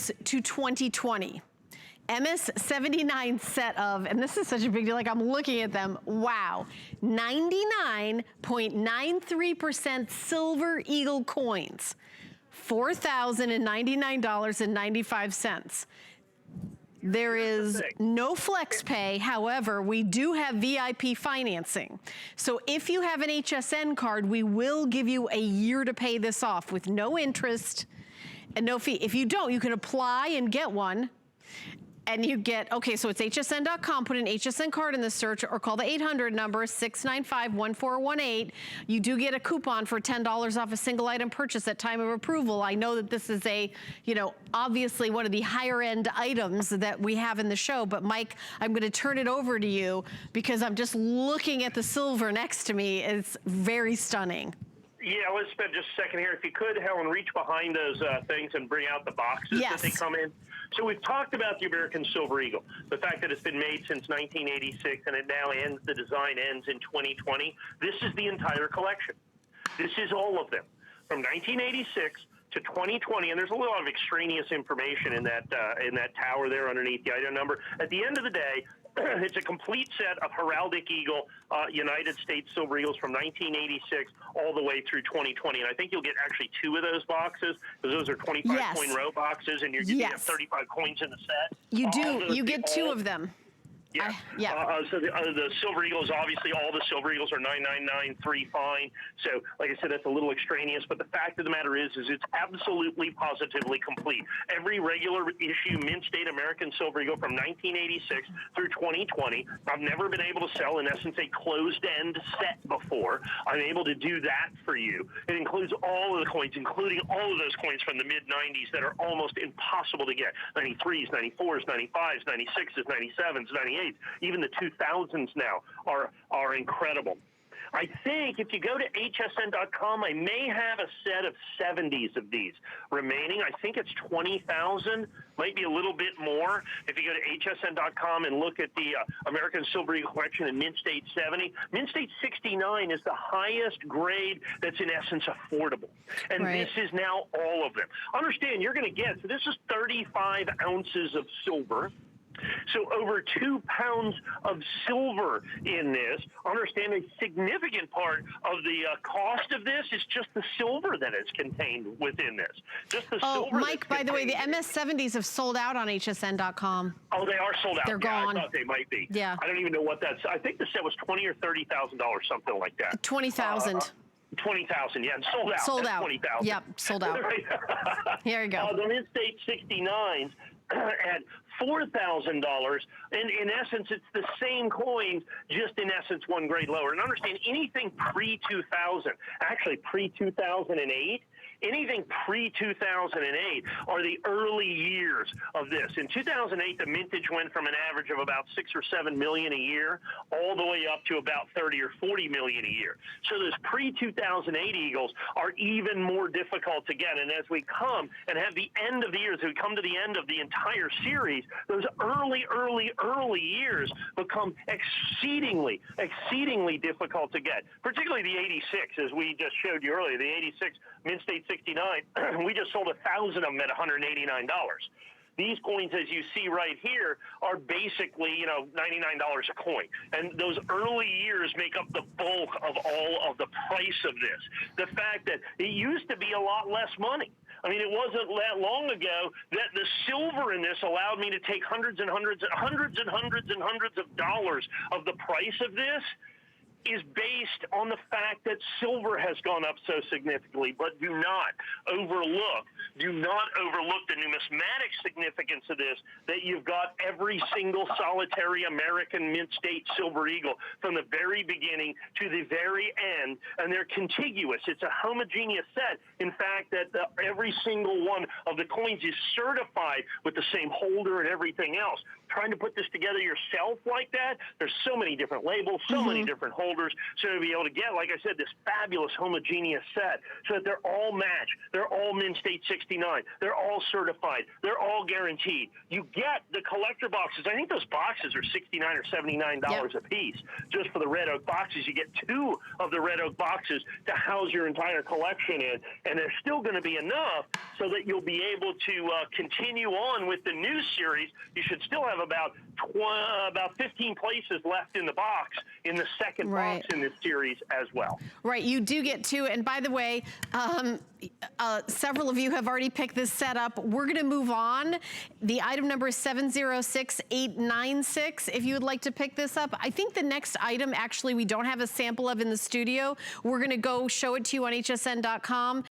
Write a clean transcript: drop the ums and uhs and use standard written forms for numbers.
is to 2020. MS79 set of, and this is such a big deal, like I'm looking at them, wow. 99.93% silver eagle coins, $4,099.95. There is no flex pay. However, we do have VIP financing. So if you have an HSN card, we will give you a year to pay this off with no interest and no fee. If you don't, you can apply and get one. And you get, okay, so it's hsn.com, put an HSN card in the search or call the 800 number, 695-1418. You do get a coupon for $10 off a single item purchase at time of approval. I know that this is a, you know, obviously one of the higher end items that we have in the show, but Mike, I'm gonna turn it over to you because I'm just looking at the silver next to me. It's very stunning. Yeah, let's spend just a second here. If you could, Helen, reach behind those things and bring out the boxes that they come in. So we've talked about the American Silver Eagle, the fact that it's been made since 1986 and it now ends, the design ends in 2020. This is the entire collection. This is all of them from 1986 to 2020, and there's a lot of extraneous information in that tower there underneath the item number. At the end of the day, it's a complete set of heraldic eagle, United States Silver Eagles from 1986 all the way through 2020. And I think you'll get actually 2 of those boxes because those are 25-coin row boxes, and you have 35 coins in the set. You do. You get 2 of them. Yeah. So the Silver Eagles, obviously all the Silver Eagles are 99.93 fine. So like I said, that's a little extraneous, but the fact of the matter is it's absolutely positively complete. Every regular issue Mint State American Silver Eagle from 1986 through 2020. I've never been able to sell, in essence, a closed-end set before. I'm able to do that for you. It includes all of the coins, including all of those coins from the mid-90s that are almost impossible to get. 93s, 94s, 95s, 96s, 97s, 98s. Even the 2000s now are incredible. I think if you go to hsn.com, I may have a set of 70s of these remaining. I think it's 20,000, might be a little bit more. If you go to hsn.com and look at the American Silver Eagle collection in Mint State 70, Mint State 69 is the highest grade that's in essence affordable. And this is now all of them. Understand, you're going to get, so this is 35 ounces of silver. So over 2 pounds of silver in this. Understand a significant part of the cost of this is just the silver that is contained within this. Just the silver. Mike, by the way, the MS70s have sold out on hsn.com. Oh, they are sold out. They're gone. I thought they might be. Yeah. I don't even know what that's. I think the set was $20,000 or $30,000, something like that. 20,000. 20,000, yeah, and sold out. Sold out. 20,000. Yep, sold out. Here you go. The Mint State 69s at $4,000, and in essence, it's the same coins, just in essence one grade lower. And understand, anything pre-2000, actually pre-2008, anything pre-2008 are the early years of this. In 2008, the mintage went from an average of about 6 or 7 million a year all the way up to about 30 or 40 million a year. So those pre-2008 Eagles are even more difficult to get. And as we come and have the end of the year, as we come to the end of the entire series, those early years become exceedingly difficult to get, particularly the 86, as we just showed you earlier. The 86 Mint State 69, we just sold 1,000 of them at $189. These coins, as you see right here, are basically, you know, $99 a coin. And those early years make up the bulk of all of the price of this. The fact that it used to be a lot less money. I mean, it wasn't that long ago that the silver in this allowed me to take hundreds and hundreds of dollars of the price of this is based on the fact that silver has gone up so significantly. But do not overlook the numismatic significance of this, that you've got every single solitary American Mint State Silver Eagle from the very beginning to the very end, and they're contiguous. It's a homogeneous set. In fact, that every single one of the coins is certified with the same holder and everything else. Trying to put this together yourself like that, there's so many different labels, so many different holders. holders, so to be able to get, like I said, this fabulous homogeneous set, so that they're all matched, they're all Min State 69, they're all certified, they're all guaranteed. You get the collector boxes. I think those boxes are $69 or $79 a piece. Just for the red oak boxes, you get 2 of the red oak boxes to house your entire collection in, and there's still going to be enough so that you'll be able to continue on with the new series. You should still have about 15 places left in the box, in the second box in this series as well. Right, you do get 2, and by the way, several of you have already picked this set up. We're gonna move on. The item number is 706896. If you would like to pick this up, I think the next item, actually, we don't have a sample of in the studio. We're gonna go show it to you on hsn.com.